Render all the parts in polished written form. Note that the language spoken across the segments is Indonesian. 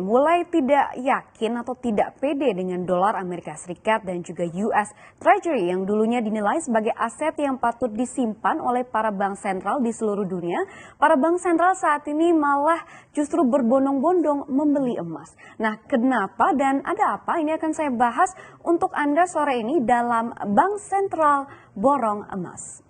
Mulai tidak yakin atau tidak pede dengan dolar Amerika Serikat dan juga US Treasury yang dulunya dinilai sebagai aset yang patut disimpan oleh para bank sentral di seluruh dunia, para bank sentral saat ini malah justru berbondong-bondong membeli emas. Nah, kenapa dan ada apa? Ini akan saya bahas untuk Anda sore ini dalam Bank Sentral Borong Emas.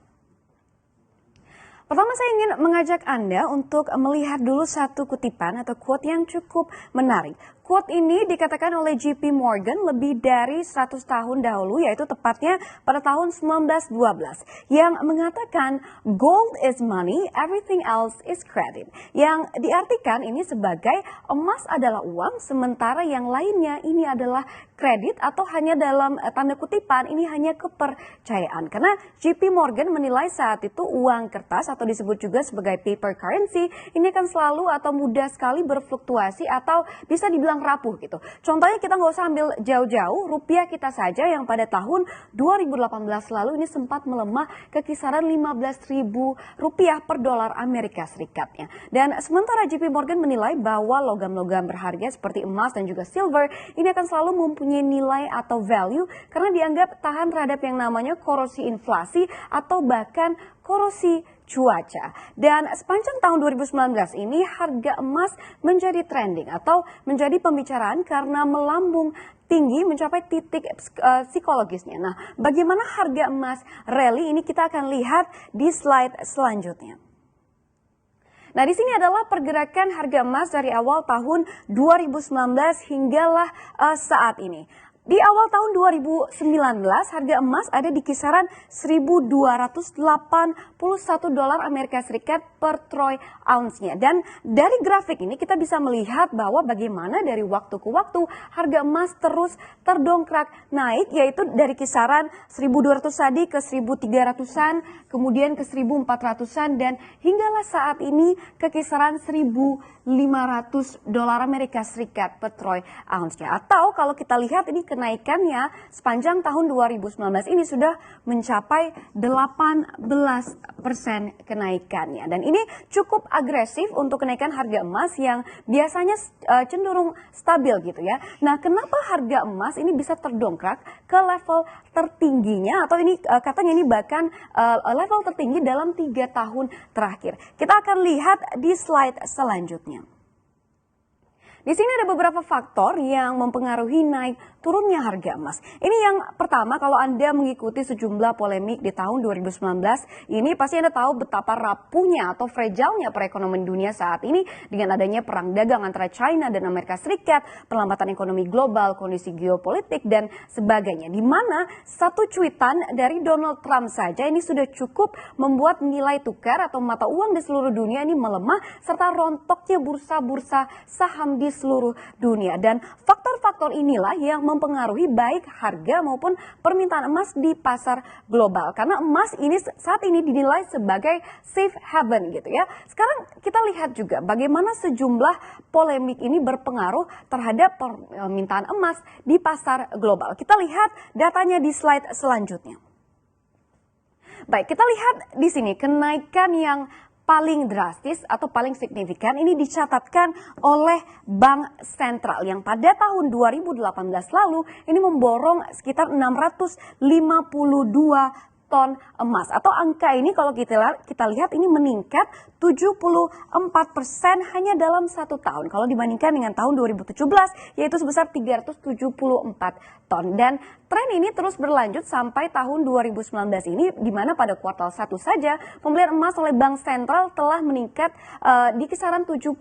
Pertama saya ingin mengajak Anda untuk melihat dulu satu kutipan atau quote yang cukup menarik. Quote ini dikatakan oleh JP Morgan lebih dari 100 tahun dahulu, yaitu tepatnya pada tahun 1912, yang mengatakan gold is money, everything else is credit. Yang diartikan ini sebagai emas adalah uang, sementara yang lainnya ini adalah kredit atau hanya dalam tanda kutipan ini hanya kepercayaan. Karena JP Morgan menilai saat itu uang kertas atau disebut juga sebagai paper currency ini akan selalu atau mudah sekali berfluktuasi atau bisa dibilang rapuh gitu. Contohnya kita nggak usah ambil jauh-jauh, rupiah kita saja yang pada tahun 2018 lalu ini sempat melemah ke kisaran 15.000 rupiah per dolar Amerika Serikatnya. Dan sementara JP Morgan menilai bahwa logam-logam berharga seperti emas dan juga silver ini akan selalu mempunyai nilai atau value karena dianggap tahan terhadap yang namanya korosi inflasi atau bahkan korosi cuaca. Dan sepanjang tahun 2019 ini harga emas menjadi trending atau menjadi pembicaraan karena melambung tinggi mencapai titik psikologisnya. Nah, bagaimana harga emas rally ini kita akan lihat di slide selanjutnya. Nah, di sini adalah pergerakan harga emas dari awal tahun 2019 hinggalah saat ini. Di awal tahun 2019, harga emas ada di kisaran 1.281 dolar Amerika Serikat per troy ounce-nya. Dan dari grafik ini kita bisa melihat bahwa bagaimana dari waktu ke waktu harga emas terus terdongkrak naik, yaitu dari kisaran 1.200 tadi ke 1.300-an, kemudian ke 1.400-an, dan hinggalah saat ini ke kisaran 1.500 dolar Amerika Serikat per troy ounce-nya. Atau kalau kita lihat ini kenaikannya sepanjang tahun 2019 ini sudah mencapai 18% kenaikannya. Dan ini cukup agresif untuk kenaikan harga emas yang biasanya cenderung stabil gitu ya. Nah, kenapa harga emas ini bisa terdongkrak ke level tertingginya atau ini katanya ini bahkan level tertinggi dalam 3 tahun terakhir. Kita akan lihat di slide selanjutnya. Di sini ada beberapa faktor yang mempengaruhi naik turunnya harga emas. Ini yang pertama, kalau Anda mengikuti sejumlah polemik di tahun 2019, ini pasti Anda tahu betapa rapuhnya atau fragile-nya perekonomian dunia saat ini dengan adanya perang dagang antara China dan Amerika Serikat, perlambatan ekonomi global, kondisi geopolitik, dan sebagainya. Di mana satu cuitan dari Donald Trump saja ini sudah cukup membuat nilai tukar atau mata uang di seluruh dunia ini melemah, serta rontoknya bursa-bursa saham di seluruh dunia. Dan faktor-faktor inilah yang mempengaruhi baik harga maupun permintaan emas di pasar global. Karena emas ini saat ini dinilai sebagai safe haven gitu ya. Sekarang kita lihat juga bagaimana sejumlah polemik ini berpengaruh terhadap permintaan emas di pasar global. Kita lihat datanya di slide selanjutnya. Baik, kita lihat di sini kenaikan yang paling drastis atau paling signifikan ini dicatatkan oleh Bank Sentral yang pada tahun 2018 lalu ini memborong sekitar 652 ton emas, atau angka ini kalau kita lihat ini meningkat 74% hanya dalam 1 tahun kalau dibandingkan dengan tahun 2017 yaitu sebesar 374 ton. Dan tren ini terus berlanjut sampai tahun 2019 ini, di mana pada kuartal 1 saja pembelian emas oleh Bank Sentral telah meningkat di kisaran 70%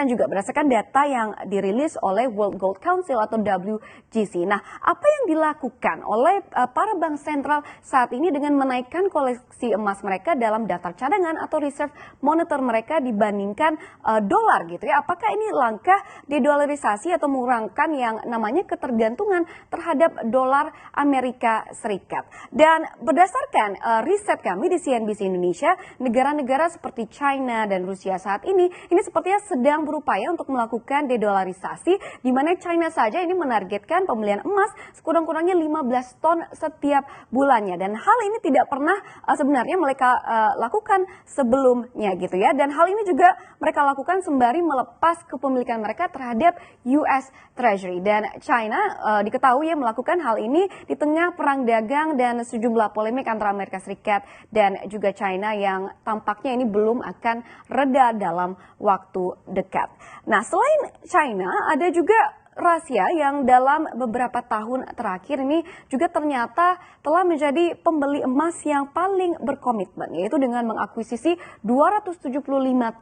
juga berdasarkan data yang dirilis oleh World Gold Council atau WGC. Nah, apa yang dilakukan oleh para bank sentral saat ini dengan menaikkan koleksi emas mereka dalam daftar cadangan atau reserve monitor mereka dibandingkan dolar gitu ya? Apakah ini langkah dedolarisasi atau mengurangkan yang namanya ketergantungan terhadap dolar Amerika Serikat? Dan berdasarkan riset kami di CNBC Indonesia, negara-negara seperti China dan Rusia saat ini sepertinya sedang berupaya untuk melakukan dedolarisasi, di mana China saja ini menargetkan pembelian emas sekurang-kurangnya 15 ton setiap bulannya. Dan hal ini tidak pernah sebenarnya mereka lakukan sebelumnya gitu ya. Dan hal ini juga mereka lakukan sembari melepas kepemilikan mereka terhadap US Treasury. Dan China diketahui ya melakukan hal ini di tengah perang dagang dan sejumlah polemik antara Amerika Serikat dan juga China yang tampaknya ini belum akan reda dalam waktu dekat. Nah, selain China ada juga Rusia yang dalam beberapa tahun terakhir ini juga ternyata telah menjadi pembeli emas yang paling berkomitmen, yaitu dengan mengakuisisi 275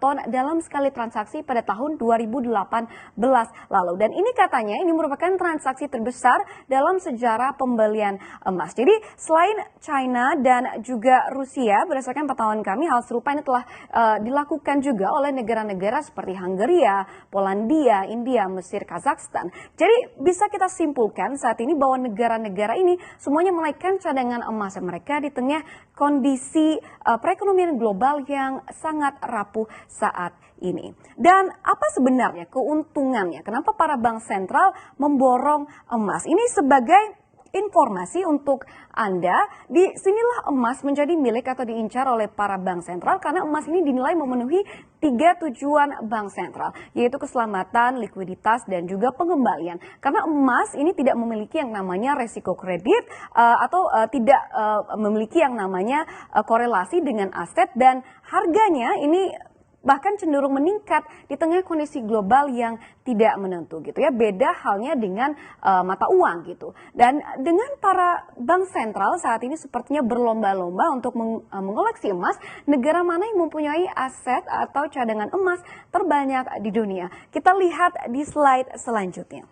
ton dalam sekali transaksi pada tahun 2018 lalu. Dan ini katanya ini merupakan transaksi terbesar dalam sejarah pembelian emas. Jadi selain China dan juga Rusia, berdasarkan pantauan kami hal serupa ini telah dilakukan juga oleh negara-negara seperti Hungaria, Polandia, India, Mesir, Kazakhstan. Jadi bisa kita simpulkan saat ini bahwa negara-negara ini semuanya menaikkan cadangan emas mereka di tengah kondisi perekonomian global yang sangat rapuh saat ini. Dan apa sebenarnya keuntungannya? Kenapa para bank sentral memborong emas? Ini sebagai informasi untuk Anda, di sinilah emas menjadi milik atau diincar oleh para bank sentral karena emas ini dinilai memenuhi 3 tujuan bank sentral, yaitu keselamatan, likuiditas, dan juga pengembalian. Karena emas ini tidak memiliki yang namanya resiko kredit atau tidak memiliki yang namanya korelasi dengan aset, dan harganya ini bahkan cenderung meningkat di tengah kondisi global yang tidak menentu gitu ya. Beda halnya dengan mata uang gitu. Dan dengan para bank sentral saat ini sepertinya berlomba-lomba untuk mengoleksi emas, negara mana yang mempunyai aset atau cadangan emas terbanyak di dunia. Kita lihat di slide selanjutnya.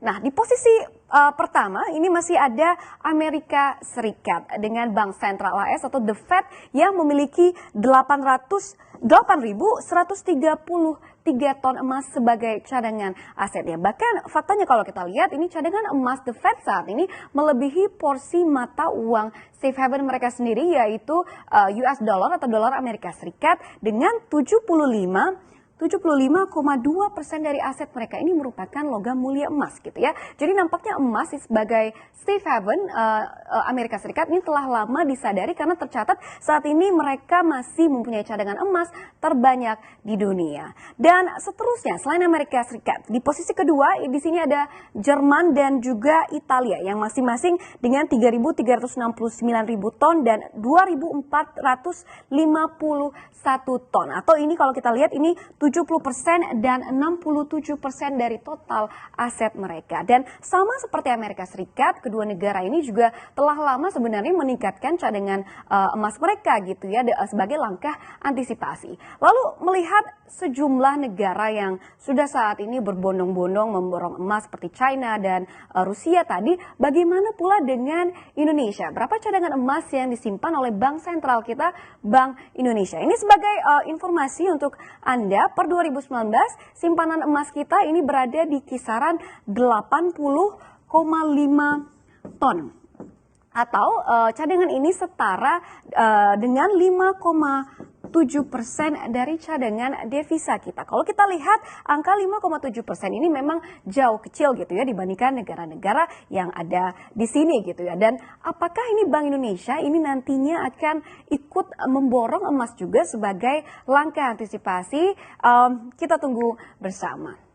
Nah, di posisi pertama ini masih ada Amerika Serikat dengan Bank Sentral AS atau The Fed yang memiliki 8.133 ton emas sebagai cadangan asetnya. Bahkan faktanya kalau kita lihat ini cadangan emas The Fed saat ini melebihi porsi mata uang safe haven mereka sendiri, yaitu US dollar atau dolar Amerika Serikat dengan 75,2% dari aset mereka ini merupakan logam mulia emas gitu ya. Jadi nampaknya emas sebagai safe haven Amerika Serikat ini telah lama disadari karena tercatat saat ini mereka masih mempunyai cadangan emas terbanyak di dunia. Dan seterusnya selain Amerika Serikat, di posisi kedua di sini ada Jerman dan juga Italia yang masing-masing dengan 3.369.000 ton dan 2.451 ton. Atau ini kalau kita lihat ini 70% dan 67% dari total aset mereka. Dan sama seperti Amerika Serikat, kedua negara ini juga telah lama sebenarnya meningkatkan cadangan emas mereka gitu ya sebagai langkah antisipasi. Lalu melihat sejumlah negara yang sudah saat ini berbondong-bondong memborong emas seperti China dan Rusia tadi, bagaimana pula dengan Indonesia? Berapa cadangan emas yang disimpan oleh bank sentral kita, Bank Indonesia? Ini sebagai informasi untuk Anda. Per 2019 simpanan emas kita ini berada di kisaran 80,5 ton. Atau cadangan ini setara dengan 5,7% dari cadangan devisa kita. Kalau kita lihat angka 5,7% ini memang jauh kecil gitu ya dibandingkan negara-negara yang ada di sini gitu ya. Dan apakah ini Bank Indonesia ini nantinya akan ikut memborong emas juga sebagai langkah antisipasi? Kita tunggu bersama.